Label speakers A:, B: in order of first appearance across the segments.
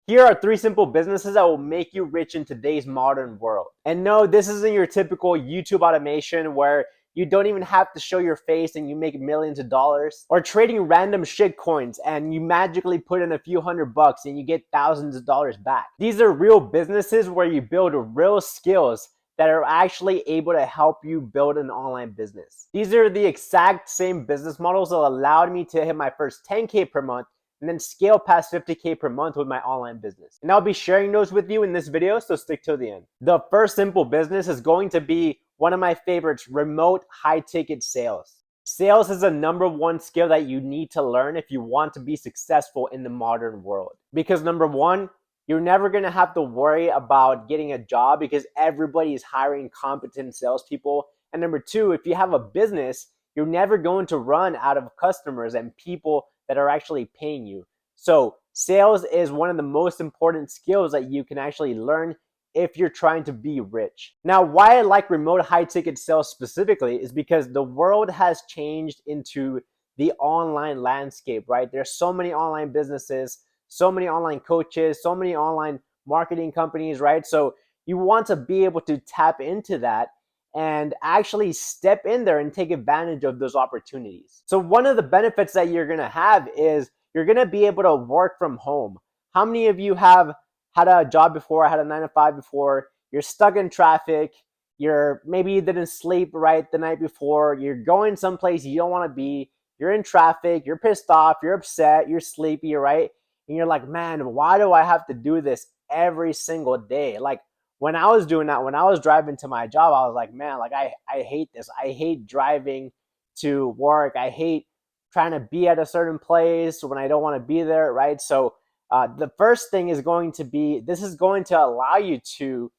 A: Here are 3 simple businesses that will make you rich in today's modern world. And no, this isn't your typical YouTube automation where you don't even have to show your face and you make millions of dollars, or trading random shit coins and you magically put in a few $100 and you get thousands of dollars back. These are real businesses where you build real skills that are actually able to help you build an online business. These are the exact same business models that allowed me to hit my first 10K per month and then scale past 50K per month with my online business. And I'll be sharing those with you in this video, so stick till the end. The first simple business is going to be one of my favorites: remote high ticket sales. Sales is the #1 skill that you need to learn if you want to be successful in the modern world. Because #1, you're never gonna have to worry about getting a job because everybody is hiring competent salespeople. And #2, if you have a business, you're never going to run out of customers and people that are actually paying you. So sales is one of the most important skills that you can actually learn if you're trying to be rich. Now, why I like remote high ticket sales specifically is because the world has changed into the online landscape, right? There's so many online businesses, so many online coaches, so many online marketing companies, right? So you want to be able to tap into that and actually step in there and take advantage of those opportunities. So one of the benefits that you're gonna have is you're gonna be able to work from home. How many of you have had a job before, had a 9 to 5 before? You're stuck in traffic, maybe you didn't sleep right the night before, you're going someplace you don't wanna be, you're in traffic, you're pissed off, you're upset, you're sleepy, right? And you're like, man, why do I have to do this every single day? Like, when I was doing that, when I was driving to my job, I was like, man, like I hate this. I hate driving to work. I hate trying to be at a certain place when I don't want to be there, right? So the first thing is going to be, this is going to allow you to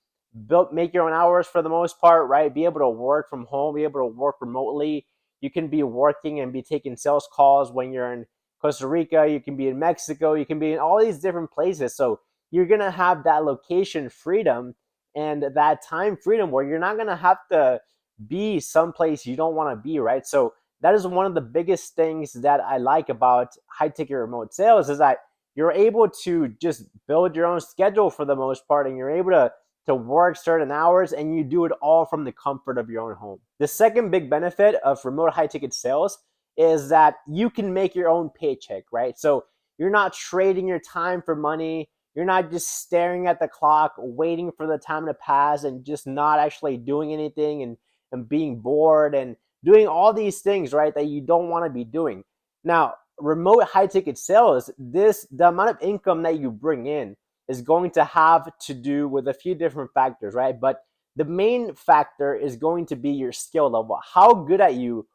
A: make your own hours for the most part, right? Be able to work from home, be able to work remotely. You can be working and be taking sales calls when you're in Costa Rica. You can be in Mexico. You can be in all these different places. So you're going to have that location freedom and that time freedom where you're not going to have to be someplace you don't want to be, right? So that is one of the biggest things that I like about high ticket remote sales, is that you're able to just build your own schedule for the most part, and you're able to work certain hours, and you do it all from the comfort of your own home. The second big benefit of remote high ticket sales is that you can make your own paycheck, right? So you're not trading your time for money. You're not just staring at the clock, waiting for the time to pass and just not actually doing anything, and being bored and doing all these things, right, that you don't want to be doing. Now, remote high ticket sales, the amount of income that you bring in is going to have to do with a few different factors, right? But the main factor is going to be your skill level. How good are you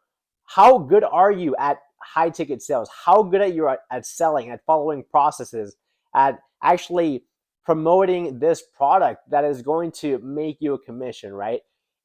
A: at high ticket sales? How good are you at selling, at following processes, at actually promoting this product that is going to make you a commission, right?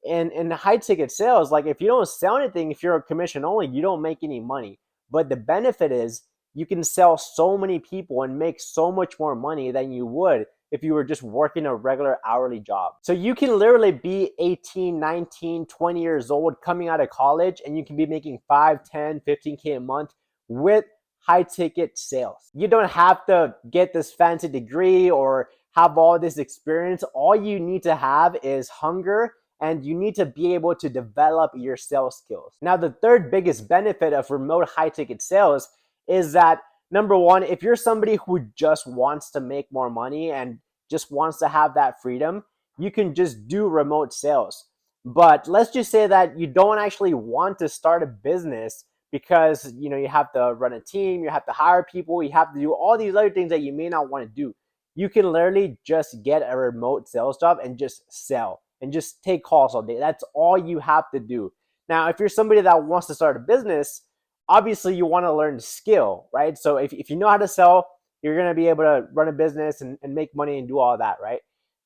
A: And in high ticket sales, like, if you don't sell anything, if you're a commission only, you don't make any money. But the benefit is you can sell so many people and make so much more money than you would if you were just working a regular hourly job. So you can literally be 18, 19, 20 years old coming out of college, and you can be making 5, 10, 15K a month with high ticket sales. You don't have to get this fancy degree or have all this experience. All you need to have is hunger, and you need to be able to develop your sales skills. Now, the third biggest benefit of remote high ticket sales is that, #1, if you're somebody who just wants to make more money and just wants to have that freedom, you can just do remote sales. But let's just say that you don't actually want to start a business because you have to run a team, you have to hire people, you have to do all these other things that you may not want to do. You can literally just get a remote sales job and just sell and just take calls all day. That's all you have to do. Now, if you're somebody that wants to start a business, obviously you want to learn skill, right? So if you know how to sell, you're going to be able to run a business and make money and do all that, right?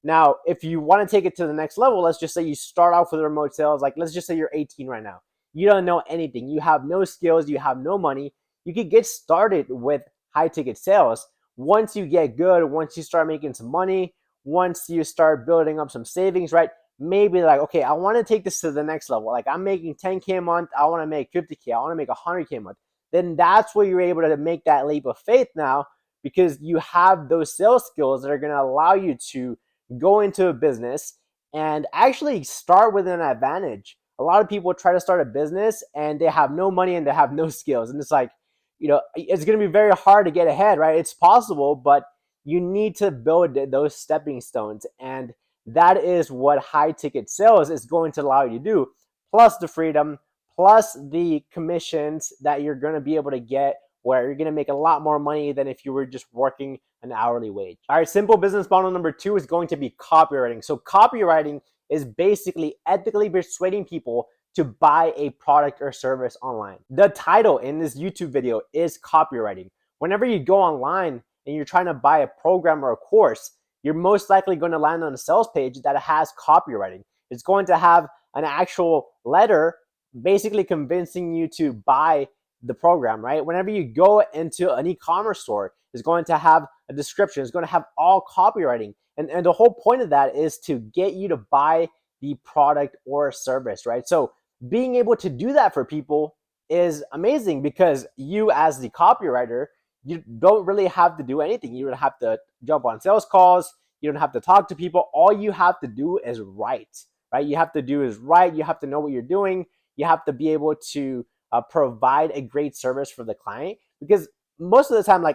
A: Now, if you want to take it to the next level, let's just say you start off with remote sales. Like, let's just say you're 18 right now. You don't know anything. You have no skills. You have no money. You could get started with high ticket sales. Once you get good, once you start making some money, once you start building up some savings, right? Maybe like, okay, I want to take this to the next level. Like, I'm making 10K a month. I want to make 50K. I want to make 100K a month. Then that's where you're able to make that leap of faith now, because you have those sales skills that are going to allow you to go into a business and actually start with an advantage. A lot of people try to start a business and they have no money and they have no skills. And it's like, it's going to be very hard to get ahead, right? It's possible, but you need to build those stepping stones. And that is what high ticket sales is going to allow you to do, plus the freedom, plus the commissions that you're going to be able to get, where you're going to make a lot more money than if you were just working an hourly wage. All right, simple business model number 2 is going to be copywriting. So copywriting is basically ethically persuading people to buy a product or service online. The title in this YouTube video is copywriting. Whenever you go online and you're trying to buy a program or a course, you're most likely going to land on a sales page that has copywriting. It's going to have an actual letter basically convincing you to buy the program, right? Whenever you go into an e-commerce store, it's going to have a description. It's going to have all copywriting. And the whole point of that is to get you to buy the product or service, right? So being able to do that for people is amazing, because you as the copywriter, you don't really have to do anything. You don't have to jump on sales calls. You don't have to talk to people. All you have to do is write, right? You have to do is write. You have to know what you're doing. You have to be able to provide a great service for the client, because most of the time,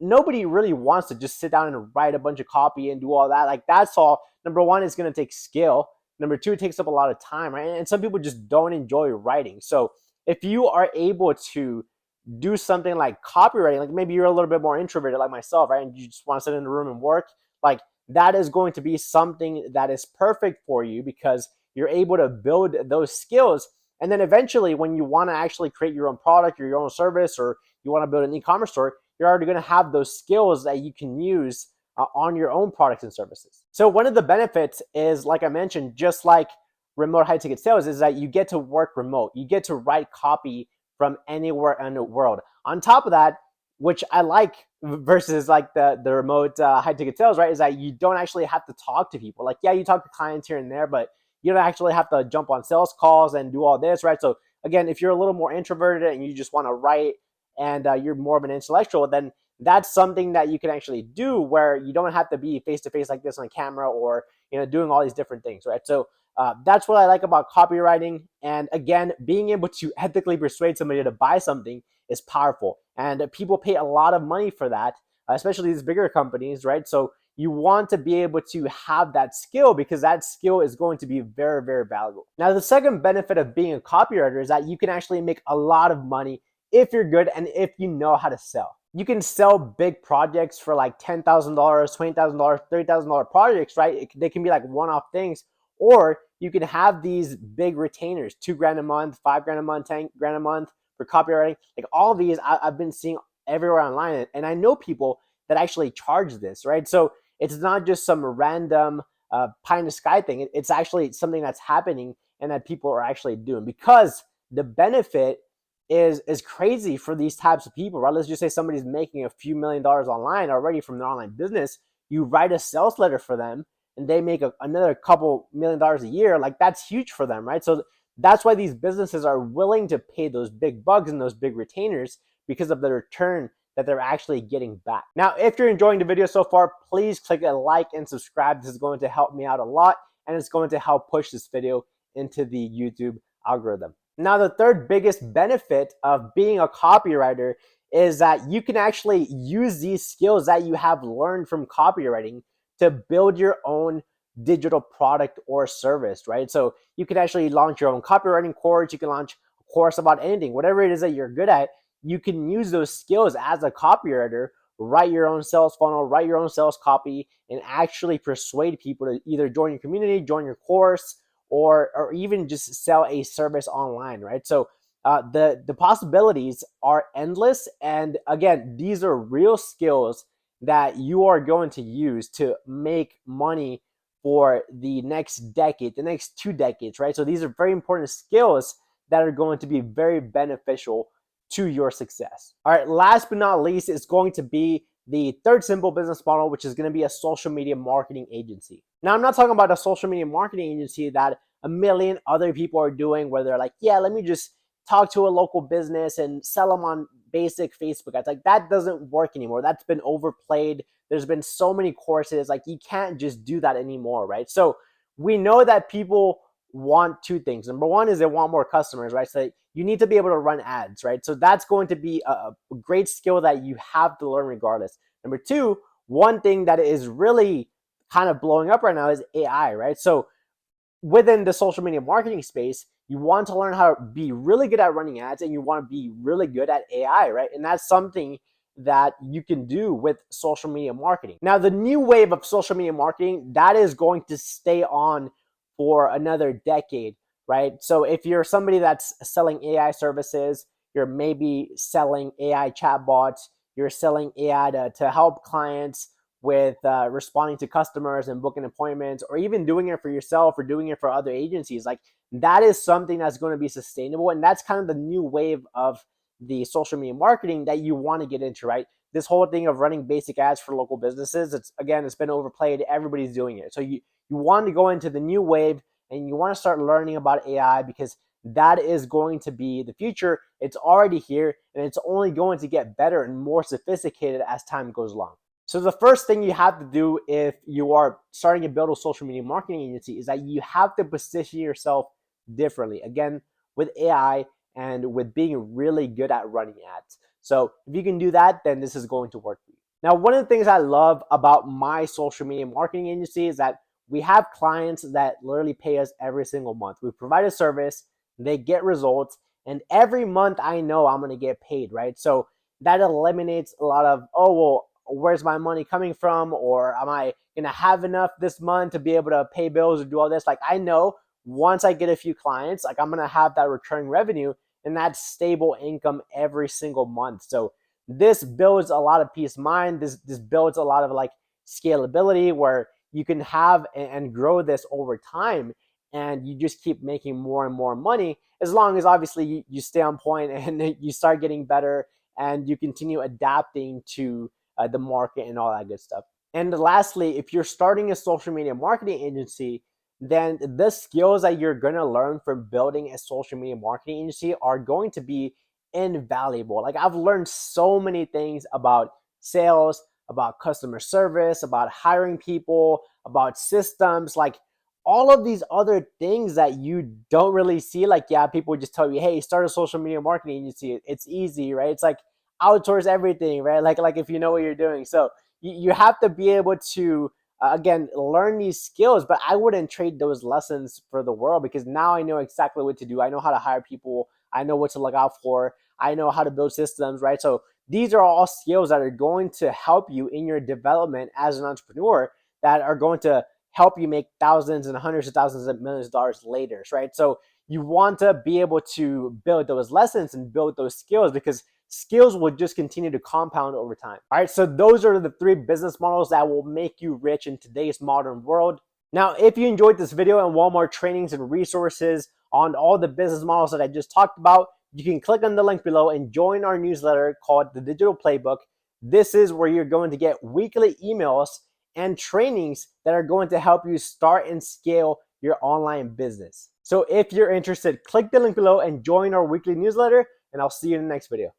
A: nobody really wants to just sit down and write a bunch of copy and do all that. Like, that's all. Number one, it's going to take skill. Number two, it takes up a lot of time, right? And some people just don't enjoy writing. So if you are able to do something like copywriting, like maybe you're a little bit more introverted like myself, right? And you just want to sit in the room and work, like that is going to be something that is perfect for you, because you're able to build those skills. And then eventually, when you want to actually create your own product or your own service, or you want to build an e-commerce store, you're already going to have those skills that you can use on your own products and services. So one of the benefits is, like I mentioned, just like remote high ticket sales, is that you get to work remote. You get to write copy from anywhere in the world. On top of that, which I like versus like the remote high ticket sales, right, is that you don't actually have to talk to people. Like, yeah, you talk to clients here and there, but you don't actually have to jump on sales calls and do all this, right? So again, if you're a little more introverted and you just want to write and you're more of an intellectual, then that's something that you can actually do, where you don't have to be face to face like this on camera, or doing all these different things, right? So that's what I like about copywriting. And again, being able to ethically persuade somebody to buy something is powerful, and people pay a lot of money for that, especially these bigger companies, right? So you want to be able to have that skill, because that skill is going to be very, very valuable. Now, the second benefit of being a copywriter is that you can actually make a lot of money if you're good and if you know how to sell. You can sell big projects for like $10,000, $20,000, $30,000 projects, right? They can be like one-off things, or you can have these big retainers, $2,000 a month, $5,000 a month, $10,000 a month for copywriting. Like, all these I've been seeing everywhere online, and I know people that actually charge this, right? So it's not just some random pie in the sky thing. It's actually something that's happening and that people are actually doing, because the benefit is crazy for these types of people, right? Let's just say somebody's making a few $1,000,000 online already from their online business. You write a sales letter for them and they make another couple $1,000,000 a year. Like, that's huge for them, right? So that's why these businesses are willing to pay those big bucks and those big retainers, because of the return that they're actually getting back. Now, if you're enjoying the video so far, please click a like and subscribe. This is going to help me out a lot, and it's going to help push this video into the YouTube algorithm. Now, the third biggest benefit of being a copywriter is that you can actually use these skills that you have learned from copywriting to build your own digital product or service, right? So you can actually launch your own copywriting course. You can launch a course about anything, whatever it is that you're good at. You can use those skills as a copywriter, write your own sales funnel, write your own sales copy, and actually persuade people to either join your community, join your course, or even just sell a service online, right? So the possibilities are endless. And again, these are real skills that you are going to use to make money for the next decade, the next 2 decades, right? So these are very important skills that are going to be very beneficial to your success. All right, last but not least is going to be the third simple business model, which is going to be a social media marketing agency. Now, I'm not talking about a social media marketing agency that a million other people are doing, where they're like, yeah, let me just talk to a local business and sell them on basic Facebook ads. Like that doesn't work anymore. That's been overplayed. There's been so many courses. Like you can't just do that anymore, right? So we know that people want two things. Number one is they want more customers, right? So you need to be able to run ads, right? So that's going to be a great skill that you have to learn regardless. Number two, one thing that is really kind of blowing up right now is AI, right? So within the social media marketing space, you want to learn how to be really good at running ads and you want to be really good at AI, right? And that's something that you can do with social media marketing. Now, the new wave of social media marketing, that is going to stay on for another decade, right? So if you're somebody that's selling AI services, you're maybe selling AI chatbots, you're selling AI to help clients with responding to customers and booking appointments, or even doing it for yourself or doing it for other agencies. Like that is something that's going to be sustainable. And that's kind of the new wave of the social media marketing that you want to get into, right? This whole thing of running basic ads for local businesses, it's been overplayed. Everybody's doing it. So you want to go into the new wave and you want to start learning about AI because that is going to be the future. It's already here and it's only going to get better and more sophisticated as time goes along. So the first thing you have to do if you are starting to build a social media marketing agency is that you have to position yourself differently. Again, with AI and with being really good at running ads. So if you can do that, then this is going to work for you. Now, one of the things I love about my social media marketing agency is that we have clients that literally pay us every single month. We provide a service, they get results, and every month I know I'm going to get paid, right? So that eliminates a lot of, oh, well, where's my money coming from? Or am I going to have enough this month to be able to pay bills or do all this? Like I know once I get a few clients, like I'm going to have that recurring revenue and that stable income every single month. So this builds a lot of peace of mind. This builds a lot of like scalability where you can have and grow this over time, and you just keep making more and more money as long as obviously you stay on point and you start getting better and you continue adapting to the market and all that good stuff. And lastly, if you're starting a social media marketing agency, then the skills that you're going to learn from building a social media marketing agency are going to be invaluable. Like I've learned so many things about sales, about customer service, about hiring people, about systems, like all of these other things that you don't really see. Like, yeah, people just tell you, hey, start a social media marketing agency. It's easy, right? It's like outsource everything, right? Like if you know what you're doing. So you have to be able to again learn these skills, but I wouldn't trade those lessons for the world because now I know exactly what to do. I know how to hire people. I know what to look out for. I know how to build systems, right? So these are all skills that are going to help you in your development as an entrepreneur, that are going to help you make thousands and hundreds of thousands and millions of dollars later, right? So you want to be able to build those lessons and build those skills because skills will just continue to compound over time. All right, so those are the 3 business models that will make you rich in today's modern world. Now, if you enjoyed this video and want more trainings and resources on all the business models that I just talked about, you can click on the link below and join our newsletter called The Digital Playbook. This is where you're going to get weekly emails and trainings that are going to help you start and scale your online business. So if you're interested, click the link below and join our weekly newsletter, and I'll see you in the next video.